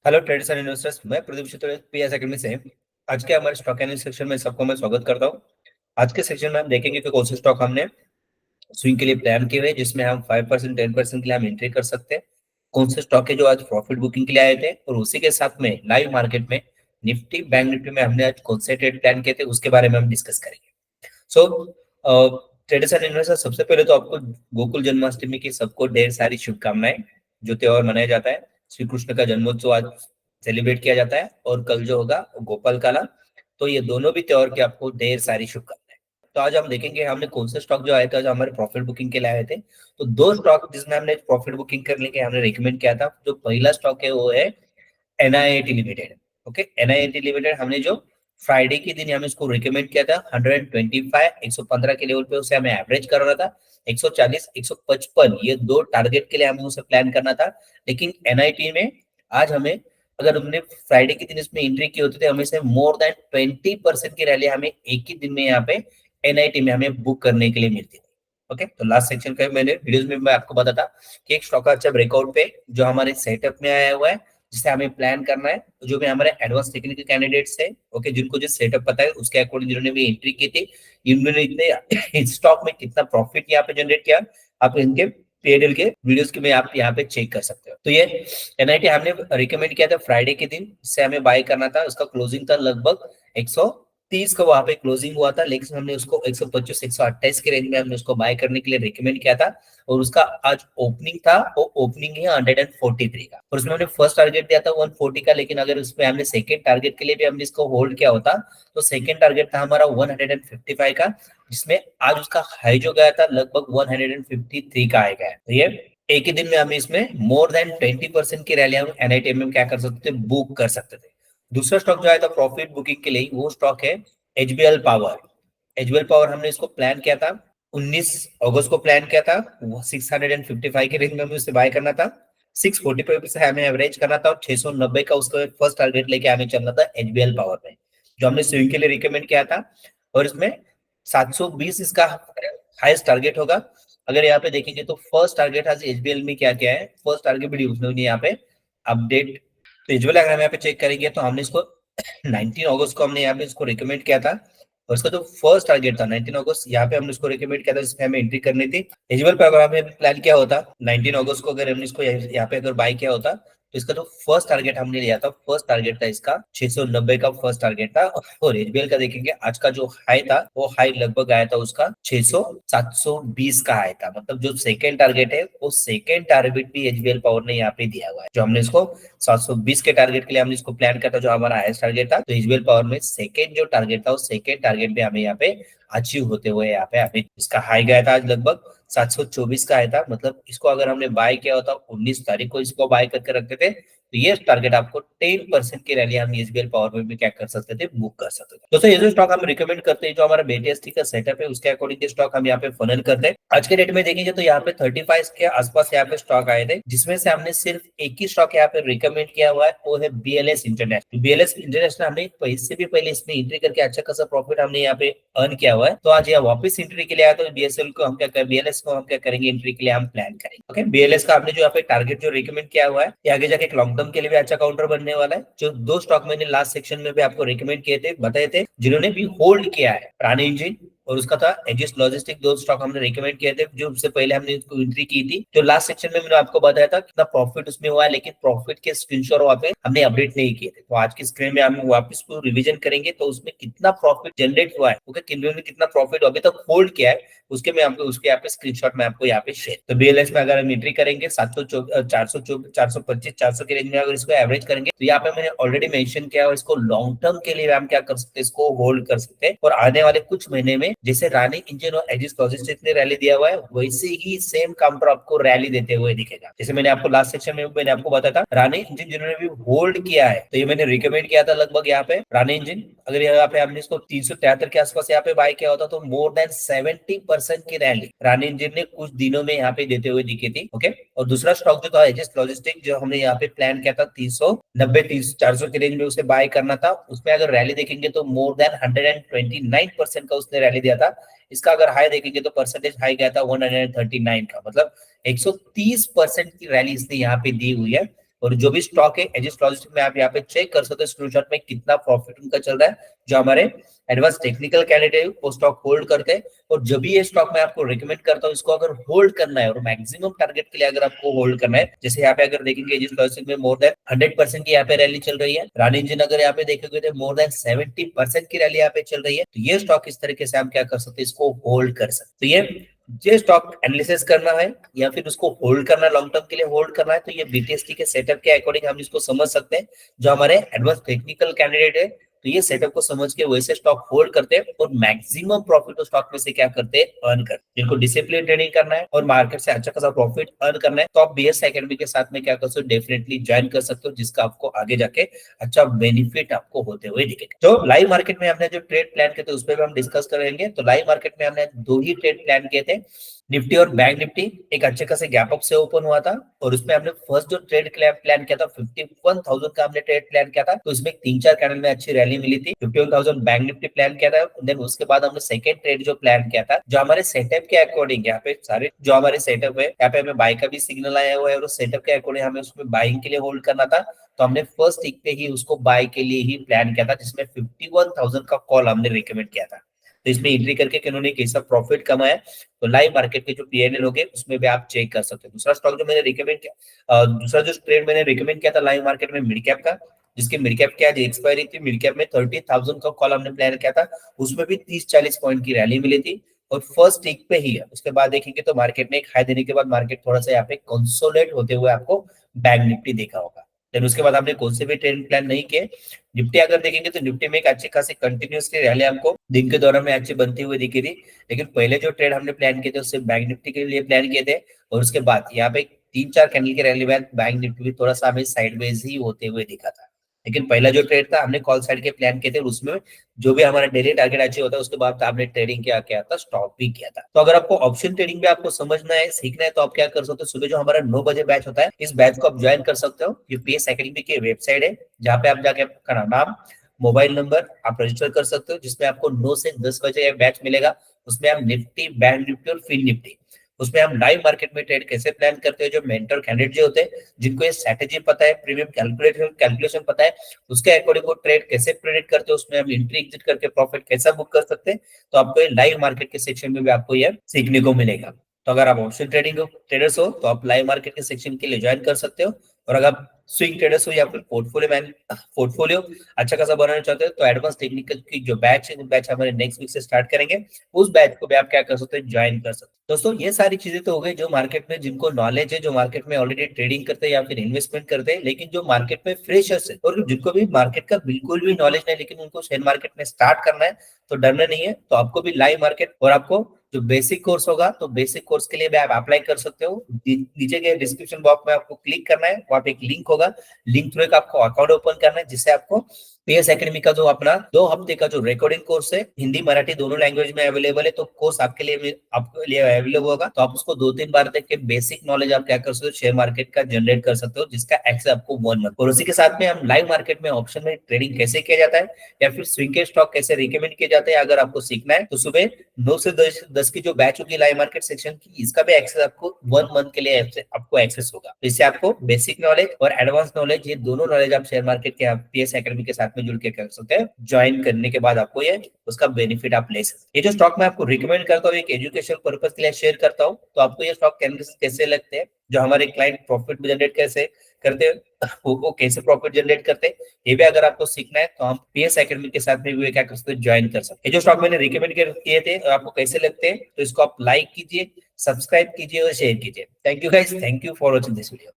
Hello traders and investors, मैं Pradeep चित्तौड़े PS academy से। आज के हमारे स्टॉक एनालिसिस सेक्शन में सबको मैं स्वागत करता हूं। आज के सेक्शन में हम देखेंगे कि कौन से स्टॉक हमने स्विंग के लिए प्लान किए हुए हैं, जिसमें हम 5% 10% के लिए हम एंट्री कर सकते हैं। कौन से स्टॉक है जो आज प्रॉफिट बुकिंग के लिए आए थे, और उसी के साथ में लाइव मार्केट में निफ्टी बैंक निफ्टी में हमने आज कौन से ट्रेड प्लान किए थे उसके बारे में हम डिस्कस करेंगे। सो ट्रेडर्स एंड इन्वेस्टर्स, सबसे पहले तो आपको गोकुल जन्माष्टमी की सबको ढेर सारी शुभकामनाएं। जो त्योहार मनाया जाता है, श्री कृष्ण का जन्मोत्सव आज सेलिब्रेट किया जाता है, और कल जो होगा गोपाल काला। तो ये दोनों भी त्योहार की आपको ढेर सारी शुभकामनाएं। तो आज हम देखेंगे हमने कौन से स्टॉक जो आए थे, जो हमारे प्रॉफिट बुकिंग के लिए आए थे। तो दो स्टॉक जिसमें हमने प्रॉफिट बुकिंग करने के हमने रिकमेंड किया था। जो पहला स्टॉक है वो है NIIT limited. Okay, NIIT limited हमने जो फ्राइडे के दिन हमें इसको रिकमेंड किया था 125 115 के लेवल पे उसे हमें एवरेज करना था। 140 155 ये दो टारगेट के लिए हमें उसे प्लान करना था। लेकिन एनआईटी में आज हमें, अगर हमने फ्राइडे के दिन इसमें एंट्री की होती तो हमें से मोर देन 20% की रैली हमें एक ही दिन में यहाँ पे एनआईटी में हमें बुक करने के लिए मिलती थी। ओके, तो लास्ट सेक्शन का मैंने वीडियोस में मैं आपको बताता कि एक स्टॉक अच्छा ब्रेकआउट पे जो हमारे सेटअप में आया हुआ है, जिसे हमें प्लान करना है। जो भी हमारे एडवांस टेक्निकल कैंडिडेट्स है, ओके, जिनको जो सेटअप पता है उसके अकॉर्डिंग जिन्होंने भी एंट्री की थी, इन्होंने इतने स्टॉक में कितना प्रॉफिट यहाँ पे जनरेट किया, आप इनके पीएनएल के वीडियोस के में आप यहाँ पे चेक कर सकते हो। तो ये एनआईटी हमने रिकमेंड किया था फ्राइडे के दिन से हमें बाय करना था। उसका क्लोजिंग था लगभग 130 का वहां पे क्लोजिंग हुआ था, लेकिन हमने उसको 125 128 के रेंज में हमने उसको बाय करने के लिए रिकमेंड किया था। और उसका आज ओपनिंग था, वो ओपनिंग है 143 का, और उसमें हमने फर्स्ट टारगेट दिया था 140 का। लेकिन अगर उसमें हमने सेकंड टारगेट के लिए भी हमने इसको होल्ड किया होता तो सेकंड टारगेट था हमारा 155 का, जिसमें आज उसका हाई जो गया था लगभग 153 का आएगा। तो ये एक ही दिन में हमें इसमें मोर देन 20% की रैली हम एनआईटीएम में क्या कर सकते थे, बुक कर सकते थे। दूसरा स्टॉक जो आया था प्रॉफिट बुकिंग के लिए, वो स्टॉक है एचबीएल पावर। एचबीएल पावर हमने इसको प्लान किया था 19 अगस्त को प्लान किया था। 655 के रेंज में हमें उसे बाय करना था। 645 से हमें एवरेज करना था, और 690 का उसका फर्स्ट टारगेट लेके हमें चलना था एचबीएल पावर में, जो हमने स्विंग के लिए रिकमेंड किया था। और इसमें 720 इसका हाईएस्ट टारगेट होगा। अगर यहाँ पे देखेंगे तो फर्स्ट टारगेट आज एचबीएल में क्या क्या है, फर्स्ट टारगेट भी उसने यहाँ पे अपडेट। तो एचबीएल अगर हम यहाँ पे चेक करेंगे तो हमने इसको 19 अगस्त को हमने यहाँ पे इसको रिकमेंड किया था। और इसका जो फर्स्ट टारगेट था 19 अगस्त, यहाँ पे हमने इसको रिकमेंड किया था, जिसमें हमें एंट्री करनी थी। एजबल पे अगर हमें प्लान किया होता 19 अगस्त को, अगर हमने इसको यहाँ पे अगर बाय किया होता तो इसका जो फर्स्ट टारगेट हमने लिया था, फर्स्ट टारगेट था इसका 690 का फर्स्ट टारगेट था। और एचबीएल का देखेंगे आज का जो हाई था, वो हाई लगभग आया था उसका 600 720 का हाई था। मतलब जो सेकेंड टारगेट है वो सेकेंड टारगेट भी एचबीएल पावर ने यहाँ पे दिया हुआ है। जो हमने इसको 720 के टारगेट के लिए हमने इसको प्लान किया था, जो हमारा हाईएस्ट टारगेट था। तो एचबीएल पावर में सेकेंड जो टारगेट था, वो सेकेंड टारगेट भी हमें यहाँ पे अचीव होते हुए यहाँ पे अभी इसका हाई गया था आज लगभग 724 का आया था। मतलब इसको अगर हमने बाय किया होता 19 तारीख को इसको बाय करके रखते थे, तो ये टारगेट आपको 10% की रैली हम एसबीएल पावर में भी क्या कर सकते थे, बुक कर सकते थे। दोस्तों, ये जो स्टॉक हम रिकमेंड करते हैं, जो हमारा बीटीएसटी का सेटअप है उसके अकॉर्डिंग के स्टॉक हम यहाँ पे फनल करते हैं। आज के डेट में देखेंगे तो यहाँ पे 35 के आसपास यहाँ पे स्टॉक आए थे, जिसमें से हमने सिर्फ एक ही स्टॉक यहाँ पे रिकमेंड किया हुआ है, वो है बीएलएस इंटरनेशनल। बीएलएस इंटरनेशनल हमने इससे भी पहले इसमें एंट्री करके अच्छा खासा प्रॉफिट हमने यहाँ पे अर्न किया हुआ है। तो आज यहाँ वापस एंट्री के लिए आया, तो बीएसएल को हम क्या कर बीएलएस को हम क्या करेंगे, एंट्री के लिए हम प्लान करेंगे। ओके, बीएलएस का हमने जो यहाँ पे टारगेट जो रिकमेंड किया हुआ है, ये आगे जाके एक लॉन्ग टर्म के लिए भी अच्छा काउंटर बनने वाला है। जो दो स्टॉक मैंने लास्ट सेक्शन में भी आपको रिकमेंड किए थे, बताए थे, जिन्होंने भी होल्ड किया है, प्राणी इंजन और उसका था एजिस लॉजिस्टिक, दो स्टॉक हमने रिकमेंड किए थे जो उससे पहले हमने इसको एंट्री की थी। जो लास्ट सेक्शन में मैंने आपको बताया था कितना प्रॉफिट उसमें हुआ है, लेकिन प्रॉफिट के स्क्रीनशॉट वहां पे हमने अपडेट नहीं किए थे। तो आज की स्क्रीन में हम वापस को रिवीजन करेंगे, तो उसमें कितना प्रॉफिट जनरेट हुआ है, ओके, किन्होंने कितना प्रॉफिट अभी तक होल्ड किया है, उसके मैं आपको उसके यहाँ पे स्क्रीनशॉट में आपको यहाँ पे शेयर। तो बीएलएस में अगर हम एंट्री करेंगे 700 425 400 के रेंज में अगर इसको एवरेज करेंगे, तो यहाँ पे मैंने ऑलरेडी मेंशन किया है, इसको लॉन्ग टर्म के लिए हम क्या कर सकते हैं, इसको होल्ड कर सकते हैं। और आने वाले कुछ महीने में जैसे रानी इंजन और एजिस लॉजिस्टिक्स ने रैली दिया हुआ है, वैसे ही सेम काउंटर आपको रैली देते हुए दिखेगा। जैसे मैंने आपको लास्ट सेक्शन में मैंने आपको बताया था, रानी इंजन जिन्होंने भी होल्ड किया है, तो ये मैंने रिकमेंड किया था लगभग यहाँ पे रानी इंजन। अगर यहाँ पे हमने इसको 373 के आसपास यहाँ पे बाय किया होता, तो मोर देन 70% की रैली रानी इंजन ने कुछ दिनों में यहाँ पे देते हुए दिखी थी। ओके, और दूसरा स्टॉक जो था एजिस लॉजिस्टिक, जो हमने यहाँ पे प्लान किया था 390 400 के रेंज में उसे बाय करना था, उसमें अगर रैली देखेंगे तो मोर देन 129% का उसने रैली दिया था। इसका अगर हाई देखेंगे तो परसेंटेज हाई गया था 139 का, मतलब 130% की रैली इसने यहाँ पे दी हुई है। और जो भी स्टॉक है एजिस लॉजिस्टिक में आप यहाँ पे चेक कर सकते हो स्क्रीनशॉट में कितना प्रॉफिट उनका चल रहा है। जो हमारे एडवांस टेक्निकल कैंडिडेट है वो स्टॉक होल्ड करते हैं, और जब भी ये स्टॉक मैं आपको रिकमेंड करता हूँ इसको अगर होल्ड करना है और मैक्सिमम टारगेट के लिए अगर आपको होल्ड करना है, जैसे यहाँ पे अगर देखेंगे जिस लॉजिस्टिक में मोर देन 100% की यहाँ पे रैली चल रही है, रानी इंजन अगर यहाँ पे देखोगे तो मोर देन 70% की रैली यहाँ पे चल रही है, तो ये स्टॉक इस तरीके से हम क्या कर सकते हैं, इसको होल्ड कर सकते हैं। तो ये स्टॉक एनालिसिस करना है या फिर उसको होल्ड करना, लॉन्ग टर्म के लिए होल्ड करना है, तो ये बीटीएसटी के सेटअप के अकॉर्डिंग हम इसको समझ सकते हैं। जो हमारे एडवांस टेक्निकल कैंडिडेट है तो ये सेटअप को समझ के वैसे स्टॉक होल्ड करते हैं और मैक्सिमम प्रॉफिट स्टॉक में से क्या करते हैं, अर्न करते हैं। जिनको डिसिप्लिन ट्रेडिंग करना है और मार्केट से अच्छा खासा प्रॉफिट अर्न करना है तो आप बीएस एकेडमी के साथ में क्या कर सकते हो, डेफिनेटली ज्वाइन कर सकते हो, जिसका आपको आगे जाके अच्छा बेनिफिट आपको होते हुए दिखेगा। तो लाइव मार्केट में हमने जो ट्रेड प्लान किए थे उस पर भी हम डिस्कस करेंगे। तो लाइव मार्केट में हमने 2 ही ट्रेड प्लान किए थे, निफ्टी और बैंक निफ्टी एक अच्छे खासे गैप अप से ओपन हुआ था, और उसमें हमने फर्स्ट जो ट्रेड प्लान किया था 51,000 का हमने ट्रेड प्लान किया था, तो इसमें 3-4 कैंडल में अच्छी रैली मिली थी। 51,000 बैंक निफ्टी प्लान किया था, देन उसके बाद हमने सेकंड ट्रेड जो प्लान किया था जो हमारे सेटअप के अकॉर्डिंग, यहाँ पे सारे जो हमारे सेटअप है यहाँ पे हमें बाय का भी सिग्नल आया हुआ है और सेटअप के अकॉर्डिंग हमें उसमें बाइंग के लिए होल्ड करना था, तो हमने फर्स्ट टिक पे ही उसको बाय के लिए ही प्लान किया था, जिसमें 51,000 का कॉल हमने रिकमेंड किया था। तो इसमें एंट्री करके किन्होंने कैसा प्रॉफिट कमाया, तो लाइव मार्केट के जो पीएनएल हो गए उसमें भी आप चेक कर सकते हो। दूसरा स्टॉक जो मैंने रिकमेंड किया, दूसरा जो ट्रेड मैंने रिकमेंड किया था लाइव मार्केट में मिड कैप का, जिसकी मिड कैप की आज एक्सपायरी थी, मिड कैप में 30,000 का कॉल हमने प्लान किया था, उसमें भी 30-40 पॉइंट की रैली मिली थी और फर्स्ट टिक पे ही है। उसके बाद देखेंगे तो मार्केट में एक हाई देने के बाद मार्केट थोड़ा सा यहाँ पे कंसोलिडेट होते हुए आपको बैंक निफ्टी देखा होगा। देन उसके बाद हमने कौन से भी ट्रेड प्लान नहीं किए। निफ्टी अगर देखेंगे तो निफ्टी में एक अच्छी खासी कंटिन्यूसली रैली हमको दिन के दौरान में अच्छी बनती हुई दिखी थी, लेकिन पहले जो ट्रेड हमने प्लान किए थे उससे बैंक निफ्टी के लिए प्लान किए थे, और उसके बाद यहाँ पे 3-4 कैंडल की रैली बाद बैंक निफ्टी भी थोड़ा सा हमें साइडवेज ही होते हुए दिखा था। लेकिन पहला जो ट्रेड था हमने कॉल साइड के प्लान किए थे, उसमें जो भी हमारा डेली टारगेट अचीव होता है उसके बाद आपने ट्रेडिंग क्या किया था, स्टॉप भी किया था। तो अगर आपको ऑप्शन ट्रेडिंग भी आपको समझना है, सीखना है, तो आप क्या कर सकते हो, सुबह जो हमारा 9 बजे बैच होता है इस बैच को आप ज्वाइन कर सकते हो। ये पीएस एकेडमी की वेबसाइट है जहाँ पे आप जाके आपका नाम, मोबाइल नंबर आप रजिस्टर कर सकते हो, जिसमें आपको 9 से 10 बजे बैच मिलेगा। उसमें हम निफ्टी, बैंक निफ्टी और फिन निफ्टी, उसमें हम लाइव मार्केट में ट्रेड कैसे प्लान करते हैं, जो मेंटर कैंडिडेट जो होते हैं जिनको ये स्ट्रेटेजी पता है, प्रीमियम कैलकुलेशन पता है, उसके अकॉर्डिंग वो ट्रेड कैसे प्रेडिक्ट करते हैं, उसमें हम एंट्री एग्जिट करके प्रॉफिट कैसा बुक कर सकते हैं, तो आपको ये लाइव मार्केट के सेक्शन में भी आपको ये सीखने को मिलेगा। तो अगर आप ऑप्शन ट्रेडिंग ट्रेडर्स हो तो आप लाइव मार्केट के सेक्शन के लिए ज्वाइन कर सकते हो, और अगर आप स्विंग ट्रेडर्स हो या फिर पोर्टफोलियो अच्छा खासा बनाना चाहते हो तो एडवांस टेक्निकल की जो बैच है, बैच हमारे नेक्स्ट वीक से स्टार्ट करेंगे, उस बैच को भी आप क्या कर सकते हैं, ज्वाइन कर सकते हो। दोस्तों ये सारी चीजें तो हो गई जो मार्केट में जिनको नॉलेज है, जो मार्केट में ऑलरेडी ट्रेडिंग करते हैं या फिर इन्वेस्टमेंट करते हैं, लेकिन जो मार्केट में फ्रेशर्स है और जिनको भी मार्केट का बिल्कुल भी नॉलेज नहीं लेकिन उनको शेयर मार्केट में स्टार्ट करना है, तो डरना नहीं है, तो आपको भी लाइव मार्केट और आपको जो बेसिक कोर्स होगा तो बेसिक कोर्स के लिए भी आप अप्लाई कर सकते हो। नीचे के डिस्क्रिप्शन बॉक्स में आपको क्लिक करना है, वहां पे एक लिंक होगा, लिंक थ्रू एक आपको अकाउंट ओपन करना है, जिससे आपको पीएस एकेडमी का जो अपना 2 हफ्ते का जो रिकॉर्डिंग कोर्स है, हिंदी मराठी दोनों लैंग्वेज में अवेलेबल है, तो कोर्स आपके लिए अवेलेबल होगा। तो आप उसको 2-3 बार देख के बेसिक नॉलेज आप क्या कर सकते हो, शेयर मार्केट का जनरेट कर सकते हो, जिसका एक्सेस आपको 1 मंथ। और उसी के साथ में हम लाइव मार्केट में ऑप्शन में ट्रेडिंग कैसे किया जाता है या फिर स्विंग के स्टॉक कैसे रिकमेंड किए जाते हैं, अगर आपको सीखना है तो सुबह 9 से 10 की जो बैच होगी लाइव मार्केट सेक्शन की, इसका भी एक्सेस आपको 1 मंथ के लिए आपको एक्सेस होगा। तो इससे आपको बेसिक नॉलेज और एडवांस नॉलेज, ये दोनों नॉलेज आप शेयर मार्केट के पीएस एकेडमी के साथ में जुड़ के कर सकते हैं। ज्वाइन करने के बाद आपको ये उसका बेनिफिट आप ले सकते हैं। ये जो स्टॉक मैं आपको रिकमेंड करता हूँ एक एजुकेशन पर्पज के लिए शेयर करता हूँ, तो आपको ये स्टॉक कैसे लगते हैं, जो हमारे क्लाइंट प्रॉफिट जनरेट कैसे करते हैं, वो कैसे प्रॉफिट जनरेट करते हैं, ये भी अगर आपको सीखना है तो हम पीएस एकेडमी के साथ में भी क्या कर सकते हैं, ज्वाइन कर सकते हैं। ये जो स्टॉक मैंने रिकमेंड किए थे आपको कैसे लगते हैं, तो इसको आप लाइक कीजिए, सब्सक्राइब कीजिए और शेयर कीजिए। Thank you guys, thank you for watching this video.